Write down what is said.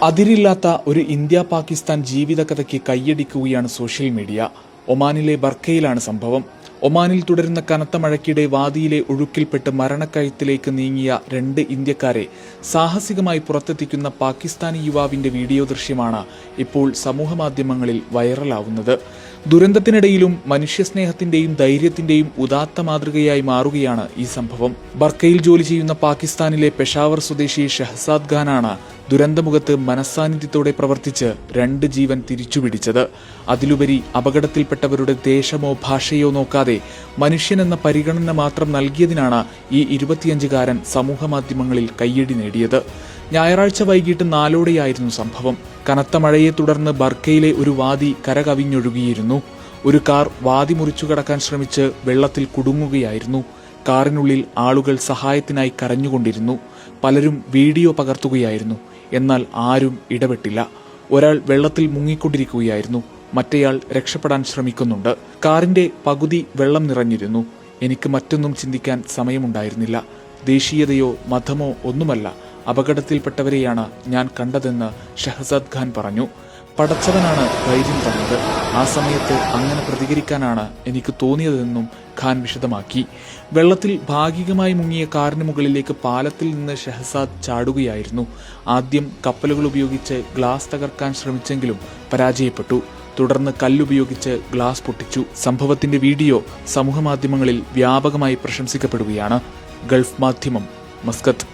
അതിരില്ലാത്ത ഒരു India Pakistan ജീവിതകഥയ്ക്ക് കയ്യടിക്കുകയാണ് social media. ഒമാനിലെ ബർക്കയിലാണ് സംഭവം. ഒമാനിൽ തുടരുന്ന കനത്ത മഴയ്ക്കിടെ വാദിയിലെ ഒഴുക്കിൽപ്പെട്ട് മരണക്കയത്തിലേക്ക് നീങ്ങിയ 2 ഇന്ത്യക്കാരെ സാഹസികമായി പുറത്തെത്തിക്കുന്ന പാകിസ്ഥാനി യുവാവിന്റെ വീഡിയോ ദൃശ്യമാണ് ഇപ്പോൾ സമൂഹമാധ്യമങ്ങളിൽ വൈറലാവുന്നത്. ദുരന്തത്തിനിടയിലും മനുഷ്യസ്നേഹത്തിന്റെയും ധൈര്യത്തിന്റെയും ഉദാത്ത മാതൃകയായി മാറുകയാണ് ഈ സംഭവം. ബർക്കയിൽ ജോലി ചെയ്യുന്ന പാകിസ്ഥാനിലെ പെഷാവർ സ്വദേശി ഷഹസാദ് ഖാനാണ് ദുരന്തമുഖത്ത് മനസ്സാന്നിധ്യത്തോടെ പ്രവർത്തിച്ച് 2 ജീവൻ തിരിച്ചുപിടിച്ചത്. അതിലുപരി അപകടത്തിൽപ്പെട്ടവരുടെ ദേശമോ ഭാഷയോ നോക്കാതെ മനുഷ്യനെന്ന പരിഗണന മാത്രം നൽകിയതിനാണ് ഈ 25-കാരൻ സമൂഹമാധ്യമങ്ങളിൽ കയ്യടി നേടിയത്. ഞായറാഴ്ച വൈകിട്ട് 4:00-ഓടെയായിരുന്നു സംഭവം. കനത്ത മഴയെ തുടർന്ന് ബർക്കയിലെ ഒരു വാദി കരകവിഞ്ഞൊഴുകിയിരുന്നു. ഒരു കാർ വാദി മുറിച്ചു കടക്കാൻ ശ്രമിച്ച് വെള്ളത്തിൽ കുടുങ്ങുകയായിരുന്നു. കാറിനുള്ളിൽ ആളുകൾ സഹായത്തിനായി കരഞ്ഞുകൊണ്ടിരുന്നു. പലരും വീഡിയോ പകർത്തുകയായിരുന്നു. എന്നാൽ ആരും ഇടപെട്ടില്ല. ഒരാൾ വെള്ളത്തിൽ മുങ്ങിക്കൊണ്ടിരിക്കുകയായിരുന്നു. മറ്റേയാൾ രക്ഷപ്പെടാൻ ശ്രമിക്കുന്നുണ്ട്. കാറിന്റെ പകുതി വെള്ളം നിറഞ്ഞിരുന്നു. എനിക്ക് മറ്റൊന്നും ചിന്തിക്കാൻ സമയമുണ്ടായിരുന്നില്ല. ദേശീയതയോ മതമോ ഒന്നുമല്ല, അപകടത്തിൽപ്പെട്ടവരെയാണ് ഞാൻ കണ്ടതെന്ന് ഷഹസാദ് ഖാൻ പറഞ്ഞു. പടച്ചവനാണ് ധൈര്യം തന്നത്. ആ സമയത്ത് അങ്ങനെ പ്രതികരിക്കാനാണ് എനിക്ക് തോന്നിയതെന്നും ഖാൻ വിശദമാക്കി. വെള്ളത്തിൽ ഭാഗികമായി മുങ്ങിയ കാറിന് മുകളിലേക്ക് പാലത്തിൽ നിന്ന് ഷഹസാദ് ചാടുകയായിരുന്നു. ആദ്യം കപ്പലുകൾ ഉപയോഗിച്ച് ഗ്ലാസ് തകർക്കാൻ ശ്രമിച്ചെങ്കിലും പരാജയപ്പെട്ടു. തുടർന്ന് കല്ലുപയോഗിച്ച് ഗ്ലാസ് പൊട്ടിച്ചു. സംഭവത്തിന്റെ വീഡിയോ സമൂഹമാധ്യമങ്ങളിൽ വ്യാപകമായി പ്രശംസിക്കപ്പെടുകയാണ്. ഗൾഫ് മാധ്യമം, മസ്കത്ത്.